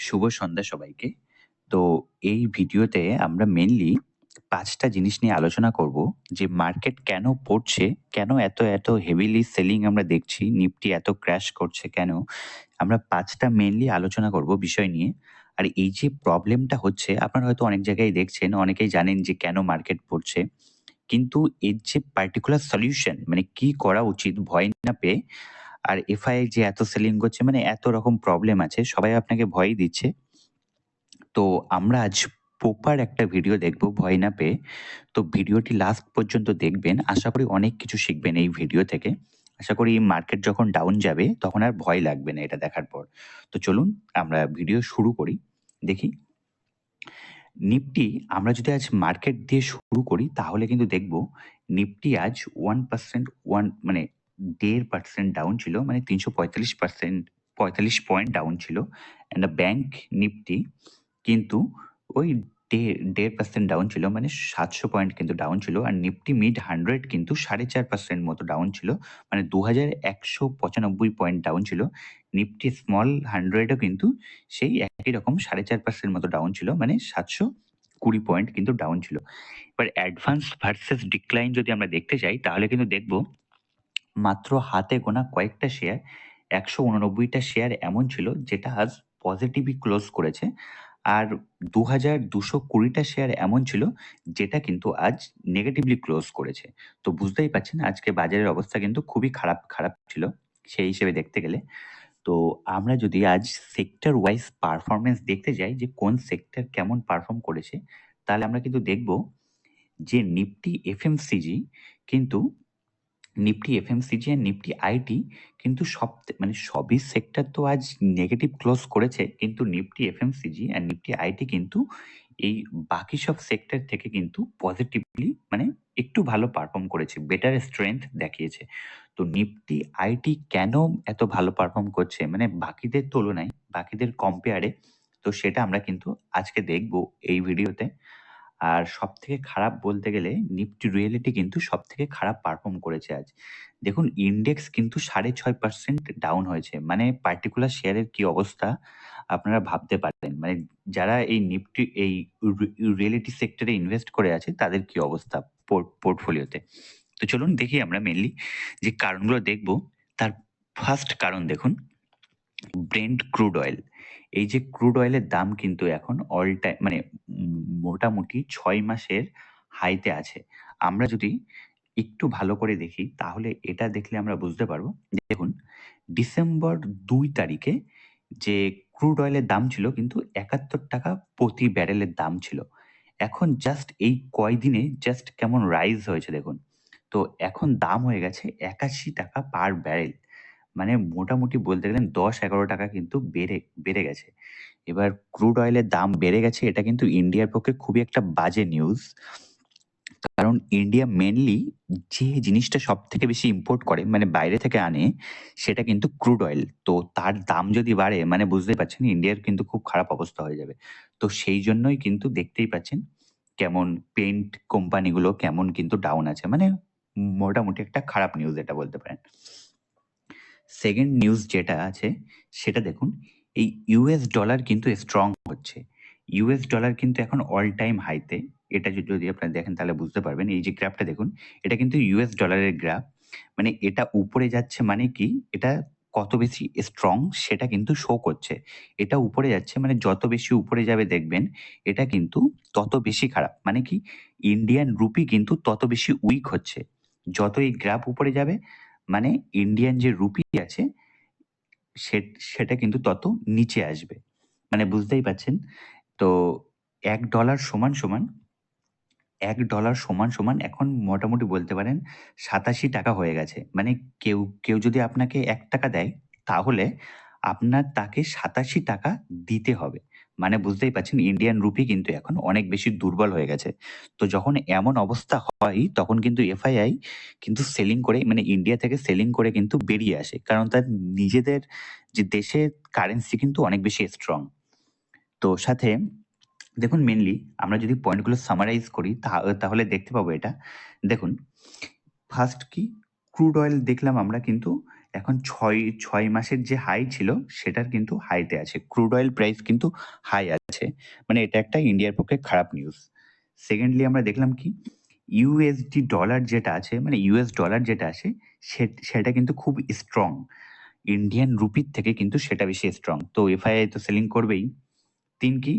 শুভ সন্ধ্যা সবাইকে। তো এই ভিডিওতে আমরা মেইনলি ৫ টা জিনিস নিয়ে আলোচনা করব যে মার্কেট কেন পড়ছে? কেন এত হেভিলি সেলিং আমরা দেখছি? নিফটি এত ক্র্যাশ করছে কেন? আমরা ৫ টা মেইনলি আলোচনা করব বিষয় নিয়ে। আর এই যে প্রবলেমটা হচ্ছে আপনারা হয়তো অনেক জায়গায় দেখছেন, অনেকেই জানেন যে কেন মার্কেট পড়ছে। কিন্তু এর যে পার্টিকুলার সলিউশন মানে কি করা উচিত ভয় না পেয়ে আর এফআইআই যে এত সেলিং করছে মানে এত রকম প্রবলেম আছে, সবাই আপনাকে ভয়ই দিচ্ছে। তো আমরা আজ প্রপার একটা ভিডিও দেখব ভয় না পেয়ে। তো ভিডিওটি লাস্ট পর্যন্ত দেখবেন। আশা করি অনেক কিছু শিখবেন এই ভিডিও থেকে। আশা করি মার্কেট যখন ডাউন যাবে তখন আর ভয় লাগবে না এটা দেখার পর। তো চলুন আমরা ভিডিও শুরু করি। দেখি নিফটি আমরা যদি আজ মার্কেট দিয়ে শুরু করি তাহলে কিন্তু দেখব নিফটি আজ 1% মানে 1.5% ডাউন ছিল, মানে ৩৪৫ পয়েন্ট ডাউন ছিল। অ্যান্ড ব্যাংক নিফটি কিন্তু ওই ১.৫% ডাউন ছিল, মানে ৭০০ পয়েন্ট কিন্তু ডাউন ছিল। আর নিফটি মিড 100 কিন্তু ৪.৫% মতো ডাউন ছিল, মানে ২,১৯৫ পয়েন্ট ডাউন ছিল। নিফটি স্মল 100 ও কিন্তু সেই একই রকম ৪.৫% মতো ডাউন ছিল, মানে ৭২০ পয়েন্ট কিন্তু ডাউন ছিল। এবার অ্যাডভান্স ভার্সেস ডিক্লাইন যদি আমরা দেখতে যাই তাহলে কিন্তু দেখব মাত্র হাতে গোনা কয়েকটা শেয়ার, ১৮৯টা শেয়ার এমন ছিল যেটা আজ পজিটিভই ক্লোজ করেছে। আর ২,২২০টা শেয়ার এমন ছিল যেটা কিন্তু আজ নেগেটিভলি ক্লোজ করেছে। তো বুঝতেই পারছেন আজকে বাজারের অবস্থা কিন্তু খুবই খারাপ ছিল সেই হিসেবে দেখতে গেলে। তো আমরা যদি আজ সেক্টর ওয়াইজ পারফরম্যান্স দেখতে যাই যে কোন সেক্টর কেমন পারফর্ম করেছে, তাহলে আমরা কিন্তু দেখব যে নিফটি এফএমসিজি কিন্তু নিফটি এফএমসিজি আর নিফটি আইটি কিন্তু মানে সবই সেক্টর তো আজ নেগেটিভ ক্লোজ করেছে, কিন্তু নিফটি এফএমসিজি আর নিফটি আইটি কিন্তু এই বাকি সব সেক্টর থেকে কিন্তু পজিটিভলি মানে একটু ভালো পারফর্ম করেছে, বেটার স্ট্রেংথ দেখিয়েছে। তো নিফটি আইটি কেন এত ভালো পারফর্ম করছে মানে বাকিদের তুলনায়, বাকিদের কম্পেয়ারে, তো সেটা আমরা কিন্তু আজকে দেখব এই ভিডিওতে। আর সবথেকে খারাপ বলতে গেলে নিফটি রিয়েলিটি কিন্তু সবথেকে খারাপ পারফর্ম করেছে আজ। দেখুন ইন্ডেক্স কিন্তু ৬.৫% ডাউন হয়েছে। মানে পার্টিকুলার শেয়ারের কি অবস্থা আপনারা ভাবতে পারেন। মানে যারা এই নিফটি এই রিয়েলিটি সেক্টরে ইনভেস্ট করে আছে তাদের কি অবস্থা পোর্টফোলিওতে। তো চলুন দেখি আমরা মেইনলি যে কারণগুলো দেখব। তার ফার্স্ট কারণ দেখুন ব্রেন্ট ক্রুড অয়েল। এই যে ক্রুড অয়েলের দাম কিন্তু এখন অল টাইম মানে মোটামুটি ৬ মাসের হাইতে আছে। আমরা যদি একটু ভালো করে দেখি তাহলে এটা দেখলে আমরা বুঝতে পারবো। দেখুন ডিসেম্বর ২ তারিখে যে ক্রুড অয়েলের দাম ছিল কিন্তু ৳৭১ প্রতি ব্যারেলের দাম ছিল। এখন জাস্ট এই কয়দিনে জাস্ট কেমন রাইজ হয়েছে দেখুন। তো এখন দাম হয়ে গেছে ৳৮১ পার ব্যারেল। মানে মোটামুটি বলতে গেলেন ১০-১১ কিন্তু বেড়ে গেছে। এবার ক্রুড অয়েলের দাম বেড়ে গেছে, এটা কিন্তু ইন্ডিয়ার পক্ষে খুবই একটা বাজে নিউজ। কারণ ইন্ডিয়া মেইনলি যে জিনিসটা সবথেকে বেশি ইম্পোর্ট করে মানে বাইরে থেকে আনে সেটা কিন্তু ক্রুড অয়েল। তো তার দাম যদি বাড়ে মানে বুঝতেই পারছেন ইন্ডিয়ার কিন্তু খুব খারাপ অবস্থা হয়ে যাবে। তো সেই জন্যই কিন্তু দেখতেই পাচ্ছেন কেমন পেইন্ট কোম্পানিগুলো কেমন কিন্তু ডাউন আছে। মানে মোটামুটি একটা খারাপ নিউজ এটা বলতে পারেন। সেকেন্ড নিউজ যেটা আছে সেটা দেখুন, এই ইউএস ডলার কিন্তু স্ট্রং হচ্ছে। ইউএস ডলার কিন্তু এখন অল টাইম হাইতে। এটা যদি আপনারা দেখেন তাহলে বুঝতে পারবেন। এই যে গ্রাফটা দেখুন, এটা কিন্তু ইউএস ডলারের গ্রাফ। মানে এটা উপরে যাচ্ছে মানে কি এটা কত বেশি স্ট্রং সেটা কিন্তু শো করছে। এটা উপরে যাচ্ছে মানে যত বেশি উপরে যাবে দেখবেন এটা কিন্তু তত বেশি খারাপ। মানে কি ইন্ডিয়ান রুপি কিন্তু তত বেশি উইক হচ্ছে। যত এই গ্রাফ উপরে যাবে মানে ইন্ডিয়ান যে রুপি আছে সেটা কিন্তু তত নিচে আসবে। মানে বুঝতেই পারছেন। তো $১ সমান $১ সমান এখন মোটামুটি বলতে পারেন ৳৮৭ হয়ে গেছে। মানে কেউ যদি আপনাকে ৳১ দেয় তাহলে আপনার তাকে ৳৮৭ দিতে হবে। মানে বুঝতেই পারছেন ইন্ডিয়ান রুপি কিন্তু এখন অনেক বেশি দুর্বল হয়ে গেছে। তো যখন এমন অবস্থা হয় তখন কিন্তু এফআইআই কিন্তু সেলিং করে মানে ইন্ডিয়া থেকে সেলিং করে কিন্তু বেরিয়ে আসে। কারণ তার নিজেদের যে দেশের কারেন্সি কিন্তু অনেক বেশি স্ট্রং। তো সাথে দেখুন মেইনলি আমরা যদি পয়েন্টগুলো সামারাইজ করি তাহলে দেখতে পাবো এটা। দেখুন ফার্স্ট কি ক্রুড অয়েল দেখলাম আমরা কিন্তু এখন ৬ মাসের যে হাই ছিল সেটার কিন্তু হাইতে আছে। ক্রুড অয়েল প্রাইস কিন্তু হাই আছে। মানে এটা একটা ইন্ডিয়ার পক্ষে খারাপ নিউজ। সেকেন্ডলি আমরা দেখলাম কি ইউএসডি ডলার যেটা আছে মানে ইউএস ডলার যেটা আছে সেটা কিন্তু খুব স্ট্রং। ইন্ডিয়ান রুপির থেকে কিন্তু সেটা বেশি স্ট্রং। তো এফআইআই তো সেলিং করবেই। ৩ কি?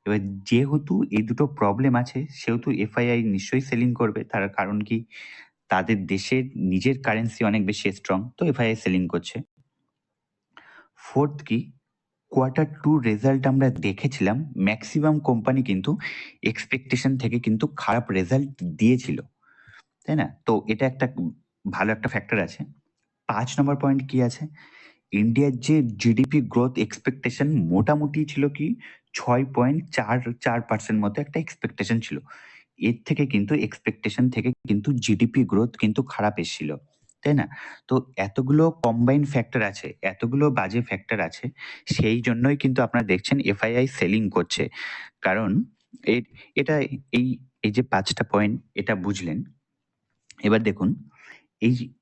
এবার যেহেতু এই দুটো প্রবলেম আছে সেহেতু এফআইআই নিশ্চয়ই সেলিং করবে। তার কারণ কি? তাদের দেশের নিজের কারেন্সি অনেক বেশি স্ট্রং। তো এফআইআই সেলিং করছে। 4th কি? Q2 রেজাল্ট আমরা দেখেছিলাম ম্যাক্সিমাম কোম্পানি কিন্তু এক্সপেকটেশন থেকে কিন্তু খারাপ রেজাল্ট দিয়েছিল। তাই না? তো এটা একটা ভালো একটা ফ্যাক্টর আছে। ৫ নম্বর পয়েন্ট কি আছে? ইন্ডিয়ার যে জিডিপি গ্রোথ এক্সপেকটেশন মোটামুটি ছিল কি ৬.৪% মতো একটা এক্সপেকটেশন ছিল। এর থেকে কিন্তু এক্সপেকটেশন থেকে কিন্তু জিডিপি গ্রোথ কিন্তু খারাপ এসছিল। তাই না? তো এতগুলো কম্বাইন্ড ফ্যাক্টর আছে, এতগুলো বাজে ফ্যাক্টর আছে। সেই জন্যই কিন্তু আপনারা দেখছেন এফআইআই সেলিং করছে। কারণ এ এটা এই এই যে ৫ টা পয়েন্ট এটা বুঝলেন। এবার দেখুন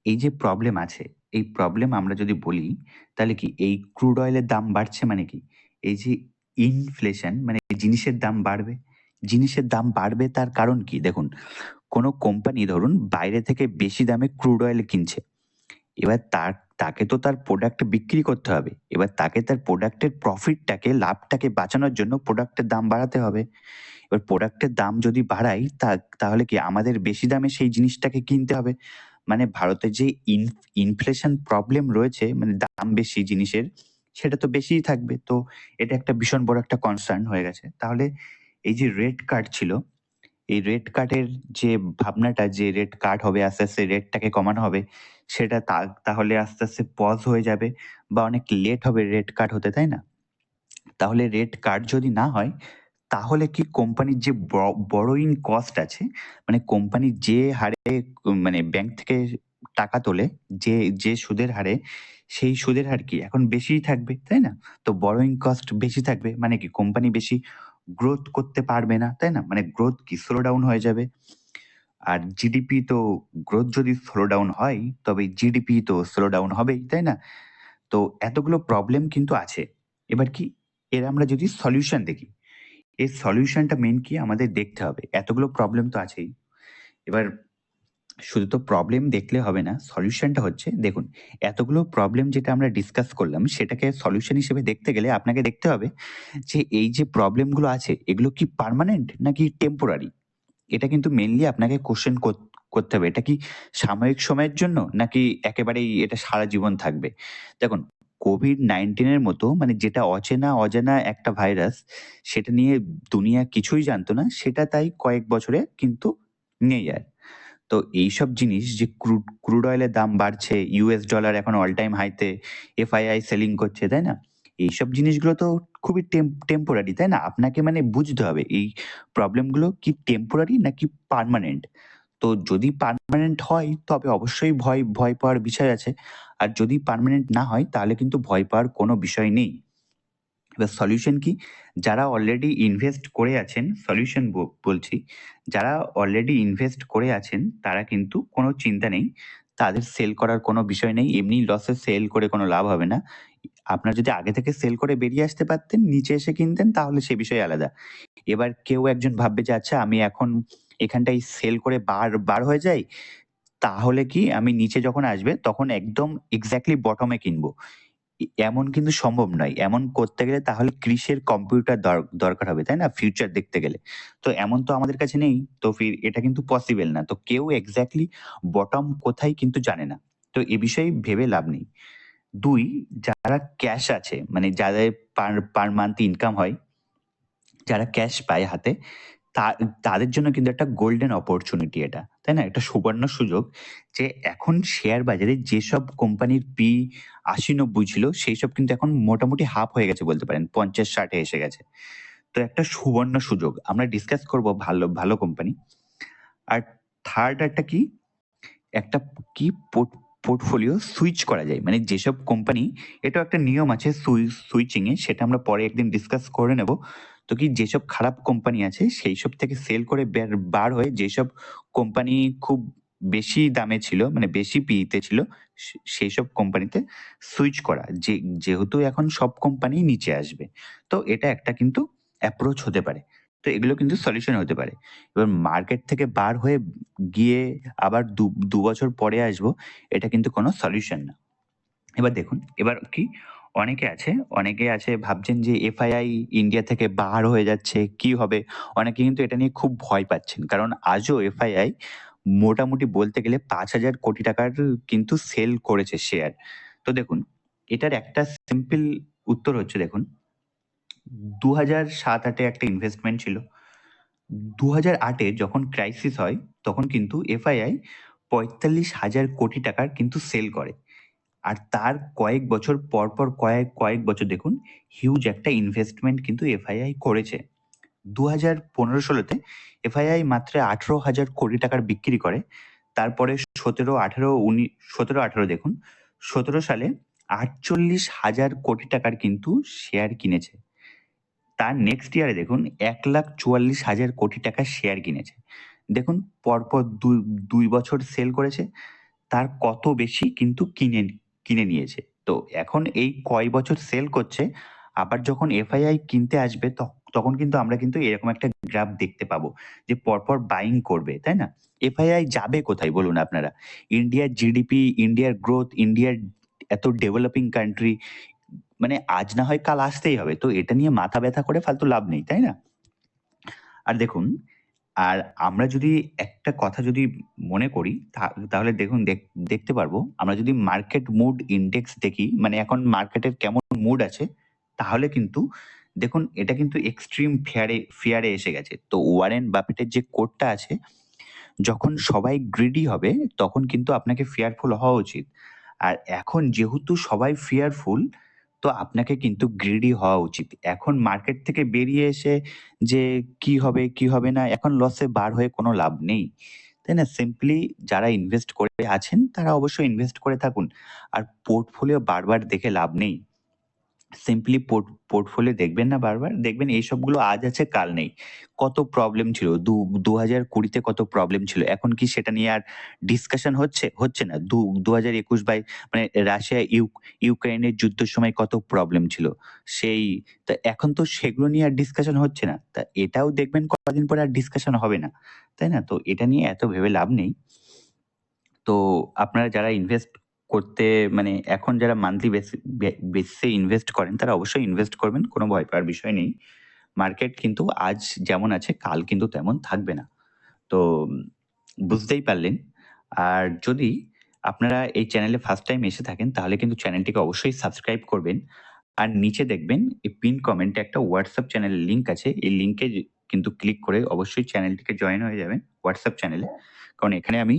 এই যে প্রবলেম আছে, এই প্রবলেম আমরা যদি বলি তাহলে কি এই ক্রুড অয়েলের দাম বাড়ছে মানে কি? এই যে ইনফ্লেশন মানে জিনিসের দাম বাড়বে। জিনিসের দাম বাড়বে তার কারণ কি? দেখুন, কোনো কোম্পানি ধরুন বাইরে থেকে বেশি দামে ক্রুড অয়েল কিনছে। এবার তাকে তো তার প্রোডাক্ট বিক্রি করতে হবে। এবার তাকে তার প্রোডাক্টের প্রফিটটাকে লাভটাকে বাঁচানোর জন্য প্রোডাক্টের দাম বাড়াতে হবে। এবার প্রোডাক্টের দাম যদি বাড়াই তাহলে কি আমাদের বেশি দামে সেই জিনিসটাকে কিনতে হবে। মানে ভারতে যে ইনফ্লেশন প্রবলেম রয়েছে মানে দাম বেশি জিনিসের সেটা তো বেশিই থাকবে। তো এটা একটা ভীষণ বড় একটা কনসার্ন হয়ে গেছে। তাহলে এই যে রেট কাট ছিল, এই রেট কাটের যে ভাবনাটা যে রেট কাট হবে আস্তে, আস্তে রেটটাকে কমানো হবে সেটা তাহলে আস্তে, আস্তে পজ হয়ে যাবে বা অনেক লেট হবে রেট কাট হতে, তাই না? তাহলে রেট কাট যদি না হয় তাহলে কি কোম্পানির যে বরোইং কস্ট আছে মানে কোম্পানি যে হারে মানে ব্যাংক থেকে টাকা তোলে যে সুদের হারে সেই সুদের হার কি এখন বেশিই থাকবে, তাই না? তো বরোইং কস্ট বেশি থাকবে মানে কি কোম্পানি বেশি গ্রোথ করতে পারবে না, তাই না? মানে গ্রোথ কি স্লো ডাউন হয়ে যাবে। আর জিডিপি তো গ্রোথ যদি স্লো ডাউন হয় তবে জিডিপি তো স্লো ডাউন হবেই, তাই না? তো এতগুলো প্রবলেম কিন্তু আছে। এবার কি এর আমরা যদি সলিউশন দেখি, এর সলিউশনটা মেইন কি আমাদের দেখতে হবে। এতগুলো প্রবলেম তো আছেই। এবার শুধু তো প্রবলেম দেখলে হবে না, সলিউশনটা হচ্ছে দেখুন, এতগুলো প্রবলেম যেটা আমরা ডিসকাস করলাম সেটাকে সলিউশন হিসেবে দেখতে গেলে আপনাকে দেখতে হবে যে এই যে প্রবলেমগুলো আছে এগুলো কি পার্মানেন্ট নাকি টেম্পোরারি? এটা কিন্তু মেইনলি আপনাকে কোয়েশ্চেন করতে হবে। এটা কি সাময়িক সময়ের জন্য নাকি একেবারেই এটা সারা জীবন থাকবে? দেখুন কোভিড-19 এর মতো মানে যেটা অজানা একটা ভাইরাস সেটা নিয়ে দুনিয়া কিছুই জানতো না। সেটা তাই কয়েক বছরে কিন্তু নেই আর। তো এইসব জিনিস যে ক্রুড অয়েলের দাম বাড়ছে, ইউএস ডলার এখন অল টাইম হাইতে, এফআইআই সেলিং করছে, তাই না? এইসব জিনিসগুলো তো খুবই টেম্পোরারি, তাই না? আপনাকে মানে বুঝতে হবে এই প্রবলেমগুলো কি টেম্পোরারি নাকি পার্মানেন্ট। তো যদি পার্মানেন্ট হয় তবে অবশ্যই ভয় পাওয়ার বিষয় আছে। আর যদি পার্মানেন্ট না হয় তাহলে কিন্তু ভয় পাওয়ার কোনো বিষয় নেই। এবার সলিউশন কি? যারা অলরেডি ইনভেস্ট করে আছেন, সলিউশন বলছি, যারা অলরেডি ইনভেস্ট করে আছেন তারা কিন্তু কোনো চিন্তা নেই। তাদের সেল করার কোনো বিষয় নেই। এমনি লসে সেল করে কোনো লাভ হবে না। আপনার যদি আগে থেকে সেল করে বেরিয়ে আসতে পারতেন, নিচে এসে কিনতেন তাহলে সে বিষয় আলাদা। এবার কেউ একজন ভাববে যে আচ্ছা আমি এখন এখানটায় সেল করে বার হয়ে যাই। তাহলে কি আমি নিচে যখন আসবে তখন একদম এক্সাক্টলি বটমে কিনবো। এমন কিন্তু সম্ভব নয়। এমন করতে গেলে তাহলে কৃষের কম্পিউটার দরকার হবে, তাই না? ফিউচার দেখতে গেলে। তো এমন তো আমাদের কাছে নেই। তো এটা কিন্তু পসিবল না। তো কেউ এক্সাক্টলি বটম কোথায় কিন্তু জানে না। তো এ বিষয়ে ভেবে লাভ নেই। ২ যারা ক্যাশ আছে মানে যাদের পার মান্থ ইনকাম হয়, যারা ক্যাশ পায় হাতে তা তাদের জন্য কিন্তু একটা গোল্ডেন অপরচুনিটি এটা। তাই না? একটা সুবর্ণ সুযোগ যে এখন শেয়ার বাজারে যেসব কোম্পানির ৮০-৯০ ছিল সেইসব কিন্তু এখন মোটামুটি হাফ হয়ে গেছে বলতে পারেন। ৫০-৬০ এ এসে গেছে। তো একটা সুবর্ণ সুযোগ। আমরা ডিসকাস করব ভালো কোম্পানি। আর থার্ড একটা কি? একটা কি পোর্টফোলিও সুইচ করা যায়। মানে যেসব কোম্পানি এটাও একটা নিয়ম আছে সুইচিং এ সেটা আমরা পরে একদিন ডিসকাস করে নেব। তো কি যেসব খারাপ কোম্পানি আছে সেইসব থেকে সেল করে বার হয়ে যেসব কোম্পানি খুব বেশি দামে ছিল মানে বেশি পিইতে ছিল সেইসব কোম্পানিতে সুইচ করা, যেহেতু এখন সব কোম্পানি নিচে আসবে। তো এটা একটা কিন্তু অ্যাপ্রোচ হতে পারে। তো এগুলো কিন্তু সলিউশন হতে পারে। এবার মার্কেট থেকে বার হয়ে গিয়ে আবার ২ বছর পরে আসবো, এটা কিন্তু কোনো সলিউশন না। এবার দেখুন, এবার কি অনেকে আছে ভাবছেন যে এফআইআই ইন্ডিয়া থেকে বার হয়ে যাচ্ছে, কি হবে? অনেকে কিন্তু এটা নিয়ে খুব ভয় পাচ্ছেন। কারণ আজও এফআইআই মোটামুটি বলতে গেলে ৫,০০০ কোটি টাকার কিন্তু সেল করেছে শেয়ার। তো দেখুন, এটার একটা সিম্পল উত্তর হচ্ছে দেখুন, ২০০৭-৮ এ একটা ইনভেস্টমেন্ট ছিল। ২০০৮ এ যখন ক্রাইসিস হয়, তখন কিন্তু এফআইআই ৪৫,০০০ কোটি টাকার কিন্তু সেল করে। আর তার কয়েক বছর পর কয়েক বছর দেখুন হিউজ একটা ইনভেস্টমেন্ট কিন্তু এফআইআই করেছে। ২০১৫-১৬ তে এফআইআই মাত্র ১৮,০০০ কোটি টাকার বিক্রি করে। তারপরে ১৭-১৮ দেখুন, ১৭ সালে ৪৮,০০০ কোটি টাকার কিন্তু শেয়ার কিনেছে। তার নেক্সট ইয়ারে দেখুন ১,৪৪,০০০ কোটি টাকার শেয়ার কিনেছে। দেখুন পরপর ২ বছর সেল করেছে। তার কত বেশি কিন্তু কিনে নিয়েছে। তো এখন এই কয় বছর সেল করছে, আবার যখন এফআইআই কিনতে আসবে তখন কিন্তু আমরা কিন্তু এরকম একটা গ্রাফ দেখতে পাবো যে পরপর বাইং করবে, তাই না? এফআইআই যাবে কোথায় বলুন আপনারা? ইন্ডিয়ার জিডিপি, ইন্ডিয়ার গ্রোথ, ইন্ডিয়ার এত ডেভেলপিং কান্ট্রি, মানে আজ না হয় কাল আসতেই হবে। তো এটা নিয়ে মাথা ব্যথা করে ফালতু লাভ নেই, তাই না? আর দেখুন, আর আমরা যদি একটা কথা যদি মনে করি তাহলে দেখুন দেখতে পারবো, আমরা যদি মার্কেট মুড ইনডেক্স দেখি, মানে এখন মার্কেটের কেমন মুড আছে, তাহলে কিন্তু দেখুন এটা কিন্তু এক্সট্রিম ফিয়ারে এসে গেছে। তো ওয়ারেন বাফেটের যে কোটটা আছে, যখন সবাই গ্রিডি হবে তখন কিন্তু আপনাকে ফিয়ারফুল হওয়া উচিত। আর এখন যেহেতু সবাই ফিয়ারফুল, তো আপনাকে কিন্তু গ্রিডি হওয়া উচিত। এখন মার্কেট থেকে বেরিয়ে এসে যে কি হবে না, এখন লসে বার হয়ে কোনো লাভ নেই। তাই না? সিম্পলি যারা ইনভেস্ট করে আছেন তারা অবশ্যই ইনভেস্ট করে থাকুন। আর পোর্টফোলিও বারবার দেখে লাভ নেই। সিম্পলি পোর্টফোলিও দেখবেন না বারবার, দেখবেন এই সবগুলো আজ আছে কাল নেই। কত প্রবলেম ছিল ২০২০ তে কত প্রবলেম ছিল। এখন কি সেটা নিয়ে আর ডিসকাশন হচ্ছে? হচ্ছে না। ২০২১ মানে রাশিয়া ইউক্রেনের যুদ্ধের সময় কত প্রবলেম ছিল। সেই তা এখন তো সেগুলো নিয়ে আর ডিসকাশন হচ্ছে না। তা এটাও দেখবেন কদিন পরে আর ডিসকাশন হবে না। তাই না? তো এটা নিয়ে এত ভেবে লাভ নেই। তো আপনারা যারা ইনভেস্ট করতে, মানে এখন যারা মান্থলি বেসিসে ইনভেস্ট করেন, তারা অবশ্যই ইনভেস্ট করবেন। কোনো ভয় পাওয়ার বিষয় নেই। মার্কেট কিন্তু আজ যেমন আছে কাল কিন্তু তেমন থাকবে না। তো বুঝতেই পারলেন। আর যদি আপনারা এই চ্যানেলে ফার্স্ট টাইম এসে থাকেন, তাহলে কিন্তু চ্যানেলটিকে অবশ্যই সাবস্ক্রাইব করবেন। আর নিচে দেখবেন এই পিন কমেন্টে একটা হোয়াটসঅ্যাপ চ্যানেলের লিঙ্ক আছে। এই লিঙ্কে কিন্তু ক্লিক করে অবশ্যই চ্যানেলটিকে জয়েন হয়ে যাবেন হোয়াটসঅ্যাপ চ্যানেলে। কারণ এখানে আমি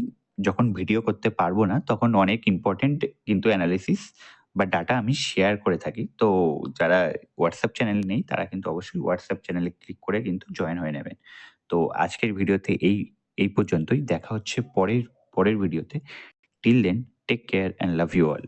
যখন ভিডিও করতে পারবো না, তখন অনেক ইম্পোর্টেন্ট কিন্তু অ্যানালিসিস বা ডাটা আমি শেয়ার করে থাকি। তো যারা হোয়াটসঅ্যাপ চ্যানেল নেই, তারা কিন্তু অবশ্যই হোয়াটসঅ্যাপ চ্যানেলে ক্লিক করে কিন্তু জয়েন হয়ে নেবেন। তো আজকের ভিডিওতে এই পর্যন্তই। দেখা হচ্ছে পরের ভিডিওতে। Till then, take care and love you all.